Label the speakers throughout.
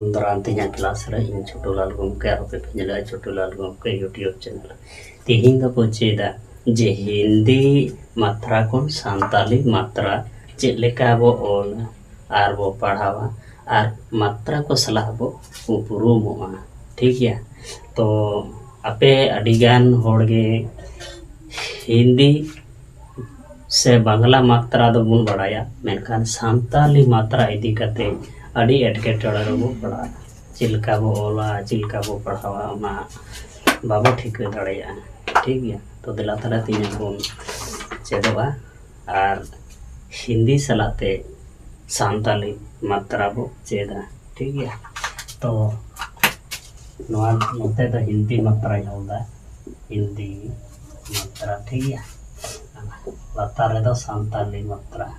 Speaker 1: Darantinya kelas re in Chhotu Lal गमके आरोपे पेंजला छोटू लाल गमके यूट्यूब चैनल तिहिंग दा पोचेदा जे हिंदी मात्रा को सांताली मात्रा चेक लेका बो ऑल आर बो पढ़ावा आर मात्रा को सलाह बो उपरूमोआ ठीक है। तो आपे अडिगान होड़गे हिंदी से बांग्ला मात्रा दो बुन बड़ाया मेनखान सांताली मात्रा इदी कते अड़ी एटकेटड़ा रो पढ़ा चिलका बो ओला चिलका बो पढ़ावा ना बाबो ठीक दड़ेया ठीक है। तो दिला तला तीन बोन चेदवा आर हिंदी सलाते सांताली मात्रा बो चेदा ठीक है। तो नोआ नोते तो हिंदी मात्रा होगा हिंदी मात्रा ठीक है लातार रे दो सांताली मात्रा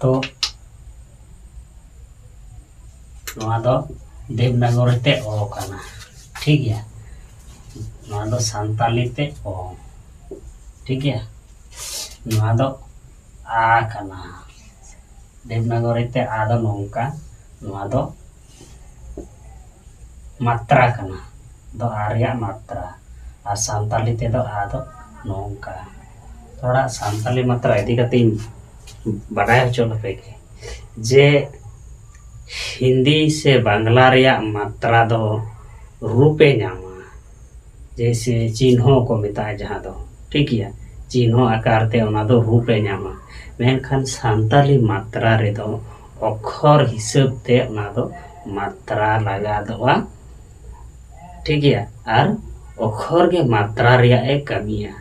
Speaker 1: तो नोआ दो देवनागरी ते ओ काना ठीक है नोआ दो सांताली ते ओ ठीक है नोआ दो आ काना देवनागरी ते आ दो नोंका नोआ दो मात्रा काना दो आर्या मात्रा और सांताली ते दो आ दो नोंका थोड़ा सांताली मात्रा इदी कते बढ़ाया चलो पे जे हिंदी से बांग्ला रिया मात्रा दो रूपे नामा जैसे चिन्हों को मिता जहाँ दो ठीक है चिन्हों आकार ते उना दो रूपे नामा मेनखान सांताली मात्रा रे दो अक्षर हिसाब ते उना दो मात्रा लगा दो ठीक है और अक्षर के मात्रा रिया एक कमिया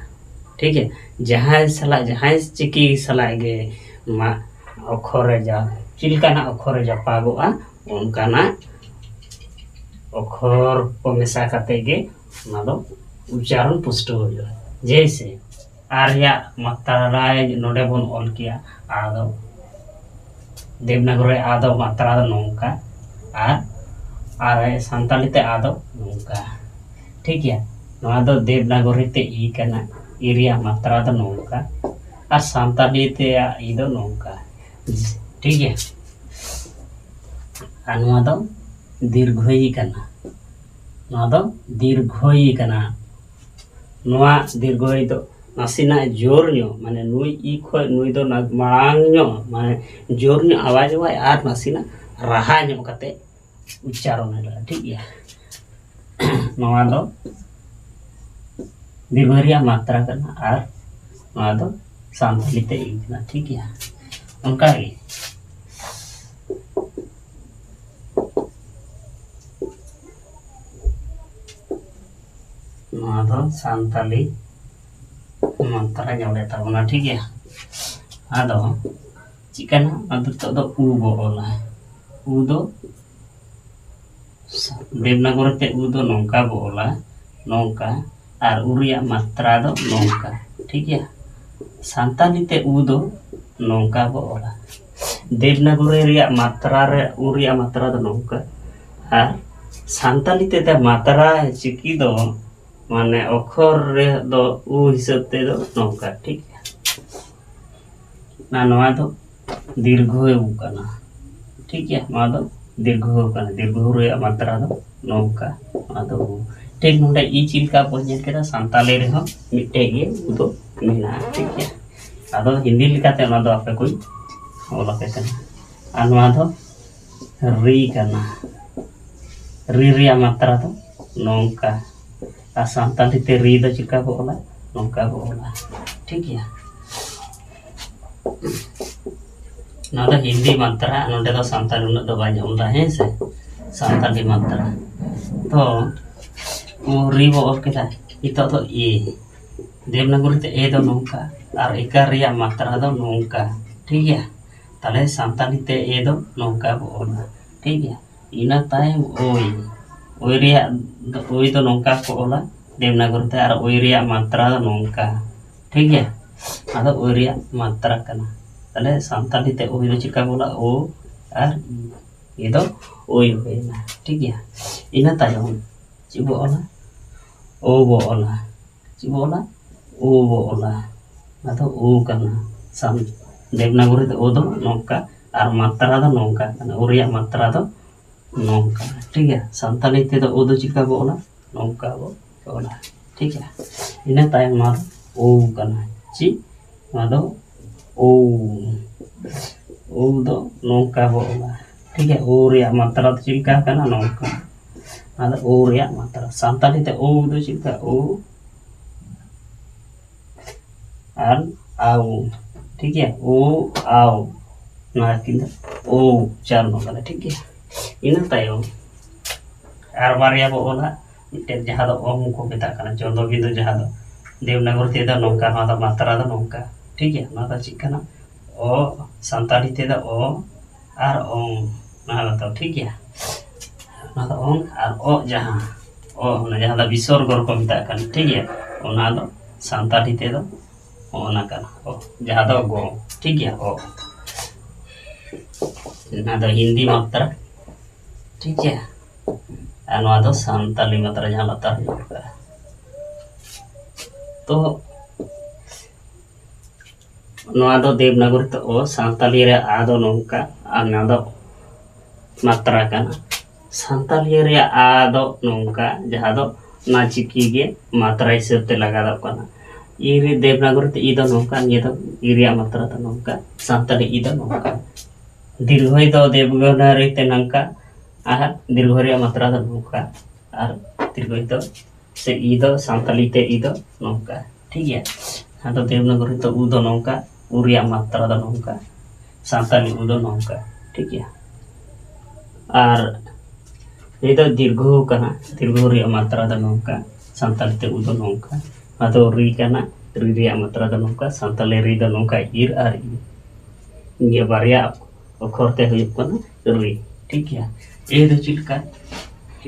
Speaker 1: ठीक है जहाँ सला जहाँ चिकी सला गे मा अक्षर जा चिलकाना अक्षर जापागोआ उनकाना अक्षर को मेसा करते गे ना दो उच्चारण पुष्ट हो जाए जैसे आर्या मात्रा नोडे बन ऑल किया आदो देवनागरी आदो मात्रा दो नोंका आर सांताली ते आदो नोंका ठीक है नोआ दो देवनागरी ते ई कना इरिया मात्रा दो नोंका और सांताली ते ई दो नोंका ठीक है अनुआ दो दीर्घई कना नोआ दो दीर्घई कना नोआ दीर्घई दो नासिना जोर न्यो माने नुई ई खय नुई दो मांग न्यो माने जोर न्यो आवाज वाय आर नासिना राहा न्यो कते उच्चारण है ठीक है नोआ दो दीर्घरिया मात्रा करना और नोआ दो सांताली ते ई कना ठीक है उनका ही नोआ सांताली मात्रा जोड़े तबना ठीक है आदो चिकना आदो तो उ बो ओला उ दो देवनागरी ते उ दो नोंका बो ओला नोंका और उरिया मात्रा दो नोंका ठीक है सांताली ते उ दो नोंका बो ओला देवनागरी रिया मात्रा रे उरिया मात्रा दो नोंका और सांताली ते मात्रा चिकी दो माने अक्षर रे दो उ हिसाब ते दो नोंका ठीक है ना नोआ दो दीर्घ कना ठीक है नोआ दो दीर्घ कना दीर्घ रे मात्रा दो नोंका आदो ठीक नोंडे ई चिलका बोझेल केदा सांताली रे हो मिटे गे उदो मेना ठीक है आदो हिंदी लिखाते ना दो आपे कोई ओला पे कना आ नोआ दो री कना री रिया मात्रा दो नोंका आ सांताली ते री दो चिका बोला नोंका बोला ठीक है ना दो हिंदी मात्रा नोंडे दो सांताली उन दो बाय हमदा है से सांताली मात्रा तो ओ री बो ऑफ केदा इतो तो ए देवनागरी ते ए दो नोंका और एका रिया मात्रा दो नोंका ठीक है ताले सांताली ते ए दो नोंका बोला ठीक है इना टाइम ओई रिया ओई दो नोंका को ओला देवनागरी ते और ओई रिया मात्रा दो नोंका ठीक है आदो ओई रिया मात्रा कना ताले सांताली ते ओई दो चिका बोला ओ और ये दो ओई होना ठीक है इना तायम चिबो ओला ओ बो ओला ची बो ओला ओ बो ओला अदो ओ कना साम देवनागरी तो ओ दो नौका और मात्रा दो नौका कना उरिया मात्रा दो नौका ठीक है संताली ते दो ओ दो चिका बो ओला नौका बो ओला ठीक है इन तायम मार ओ कना ची मादो ओ दो नौका बो ओला ठीक है ओ रिया मात्रा तो चिका कना नौका ada o ya matra santali te o do chika o an au ठीक है ओ आओ ना किंदा ओ चार नो कना ठीक है ina tayo ar baria bo ola miten jaha do om ko meta kana jondo bindu jaha do Devanagari ते दा नौका ना दा मात्रा दा नौका ठीक है ना दा चिकना ओ संताली ते दा ओ आर ओम ना दा ठीक है ना दा ओम आर ओ जहां ओ ना जहां दा विसर्ग को मिता kan ठीक है ओना दो संताली ते दा ओना kana ओ जहां दा गो ठीक है ओ ना दा हिंदी मात्रा ठीक है और दो संताली मात्रा जहां लतार का तो दो देवनागरी तो ओ संताली रे आदो नौका और ना दो मात्रा kana संताली रे आदो नौका जहां दो ना चिकी गे मात्रा हिसाब ते लगा दो kana इरे देवनागरी ते इदो नौका ये तो इरिया मात्रा तो नौका संताली इदो नौका दीर्घई दो देवनागरी ते नौका आर दीर्घरिया मात्रा दो नौका और दीर्घई तो से इदो संताली ते इदो नौका ठीक है हाँ तो देवनागरी तो उदो नौका उरिया मात्रा दो नौका संताली उदो नौका ठीक है और ये तो दीर्घो कना दीर्घरिया मात्रा दो नौका संताली ते उदो नौका हाँ तो री कना री रिया मात्रा दो नौका संताली री दो नौका इर और ये बारिया अखरते हुई कना री ठीक है ये दो चिलका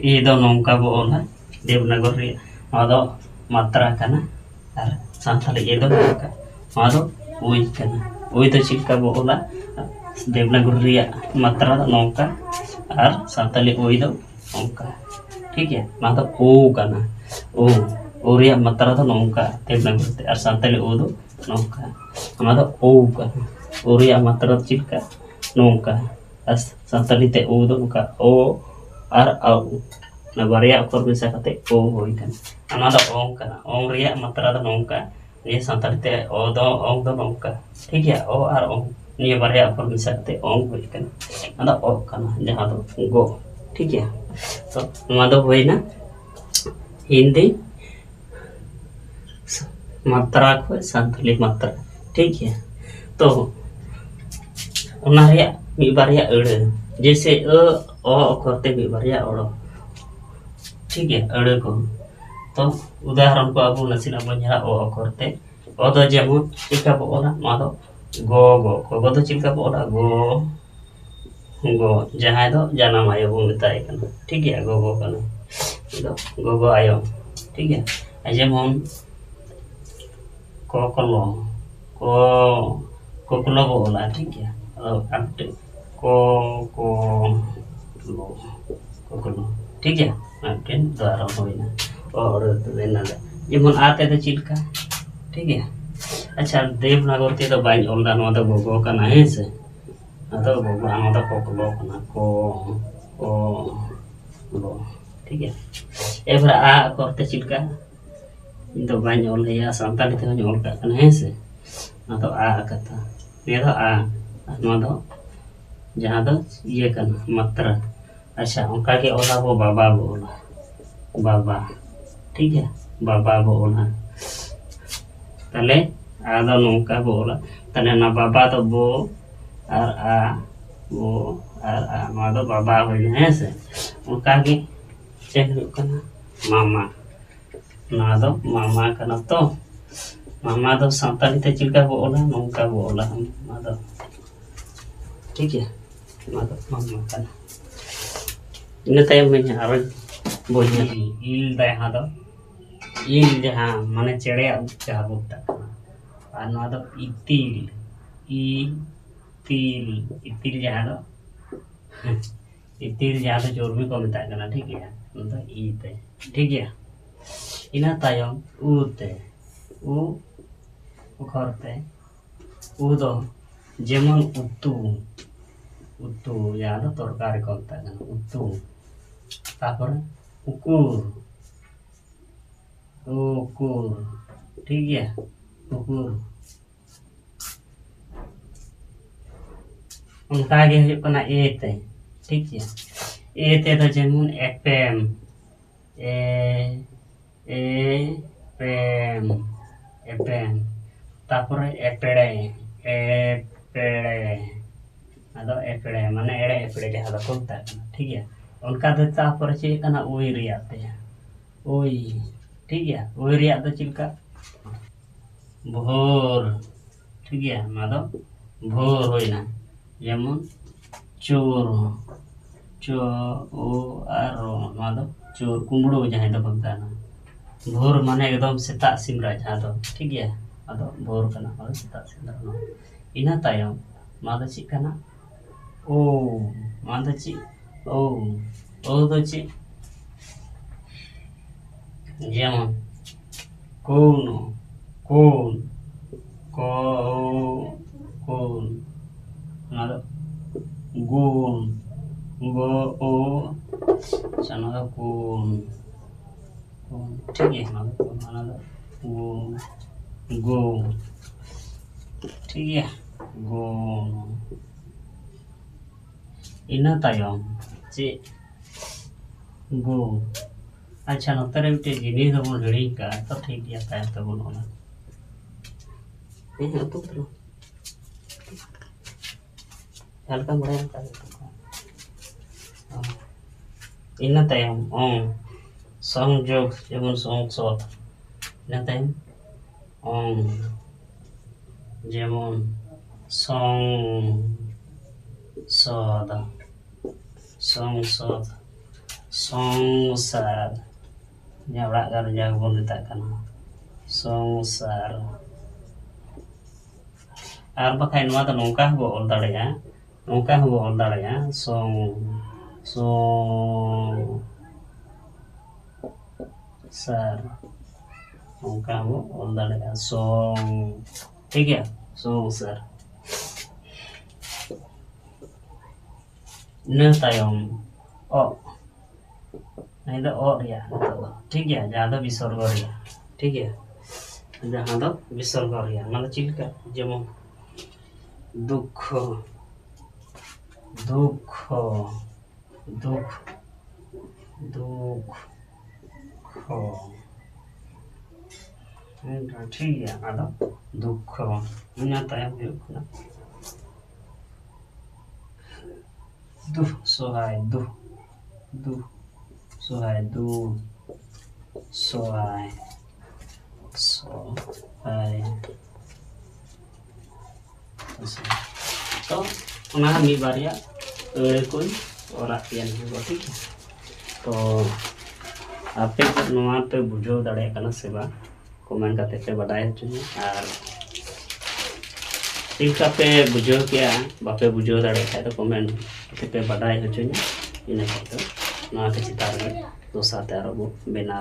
Speaker 1: ये दो नौका बो ओला देवनागरी आदो मात्रा कना और संताली ये दो नौका आदो ओई कना ओई तो चिलका बो ओला देवनागरी मात्रा दो नौका और संताली ओई दो नौका ठीक है आदो ओ कना ओ ओरिया मात्रा दो नौका देवनागरी और संताली ओ दो नौका आदो ओ कना ओरिया मात्रा चिलका नौका संताली ते ओ दो नौका ओ और आओ ना बारिया अखर मिसा कते ओ होई कन अना दा ओम कना ओम रिया मात्रा दा नौका ये संताली ते ओ दो नौका ठीक है ओ और ओम ये बारिया अखर मिसा कते ओम होई कन अना ओ कना जहां दो गो ठीक है तो नमा दो होई ना हिंदी मात्रा को संताली मात्रा ठीक है तो ओना रिया मी बारिया अड़ जैसे अ अखर ते मी बारिया अड़ ठीक है अड़ को तो उदाहरण को अब नसीना बन्या ओ अखर ते ओ दो जेमन चिका बो ओला मा दो गो गो गो दो चिका बो ओला गो गो जहां दो जानम आयो बो मिताय कना ठीक है गो गो कना दो गो आयो ठीक है जेमन कोकलो कोकलो बो ओला ठीक है अब कोकलो ठीक है अटेन द्वारा होइना और देना जेमन आते तो चिलका ठीक है अच्छा देवनागरी तो बाइन ओलदा नो तो गोगो कना है से तो गोगो आनो तो कोकलो कना को लो ठीक है एबार आ करते चिलका इन तो बाइन ओल या संताली ते ओल का कना है से ना तो आ कथा ये तो आ नो दो जहां दो ये कना मात्रा अच्छा उनका के ओला वो बाबा बोला बाबा ठीक है बाबा बोला तले आदा नौका बोला तले ना बाबा तो बो और आ वो और आ मा दो बाबा होई है से उनका के चेक कना मामा ना दो मामा कना तो मामा दो संताली ते चिलका बोला नौका बोला मा दो ठीक है मा दो मामा कना इन तायम में आर बोझी इल जहां दो इल जहां माने चेड़े जहां बोलता और ना दो इतिल जहां दो इतिल जहां दो जोर भी को मिता कना ठीक है तो ई ते ठीक है ᱤᱱᱟᱹ ᱛᱟᱭᱚᱢ ᱩ ᱛᱮ ᱩ ᱚᱠᱷᱚᱨ ᱛᱮ ᱩ ᱫᱚ ᱡᱮᱢᱚᱱ ᱩᱛᱩ ᱩᱛᱩ ᱡᱟᱦᱟᱸ ᱫᱚ ᱛᱚᱨᱠᱟᱨᱤ ᱠᱚ ᱢᱮᱛᱟᱜ ᱠᱟᱱᱟ ᱩᱛᱩ ᱛᱟᱯᱚᱨᱮ ᱩᱠᱩᱨ ᱩᱠᱩᱨ ᱴᱷᱤक गया उकुर उनका गे हुई कना ए ते ठीक है ए ते तो जेमन एपेम ए पेम एपेम तापरे एपेड़े एपेड़े अदो एपेड़े माने एड़े एपेड़े जहां दो कोता ठीक है उनका दो तापरे चे कना ओई रिया ते ओई ठीक है ओई रिया दो चिलका भोर ठीक है मादो भोर होइना जेमन चोर चो ओ आरो मादो चोर कुमड़ो जहां दो बंगाना भोर माने एकदम सेता सिमरा जहां दो ठीक है आदो भोर कना मादो सेता सिमरा नो इना तायम मादो ची कना ओ मादो ची ओ दो ची जेमन कोनो कोन को कोन मादो गुण गो ओ चना दो गुण ठीक है मादो माना दो गुण गो ठीक है गुण इना तायम चे गो अच्छा नतरे मिटे जिनिस दबन हिड़ी का तो ठीक गया तायम तबन होना तो तो हल्का बड़ा का इना तायम संयोग जेमन संसद इना तायम जेमन संसद संसद संसार nya ora karo jago metakkan संसार আর বাখাই নোয়া তো নৌকা হবো অল দাঁড়াইয়া নৌকা হবো অল দাঁড়াইয়া সং সং সার नौका हबो ऑल दाड़ेगा सॉन्ग ठीक है सॉन्ग सर न तायम ओ नहीं तो और या ठीक है जहाँ तो विसर्ग रिया ठीक है जहाँ तो विसर्ग रिया मतलब चिलका जेमन दुख दुख दुख दुख ठीक है आदो दुख इना तायम हुयुग दु सोहाय दु दु सोहाय दु सोहाय सोहाय तो ona mi baria कोई और आपियन है ठीक है तो आपे नोआ पे बुझो दाड़े कना सेवा कमेंट करते पे बताए चुनी और ठीक पे बुझो क्या बापे बुझो दाड़े खाए तो कमेंट करते पे बताए चुनी इना तो नोआ के चितार में दोसा ते आरो बना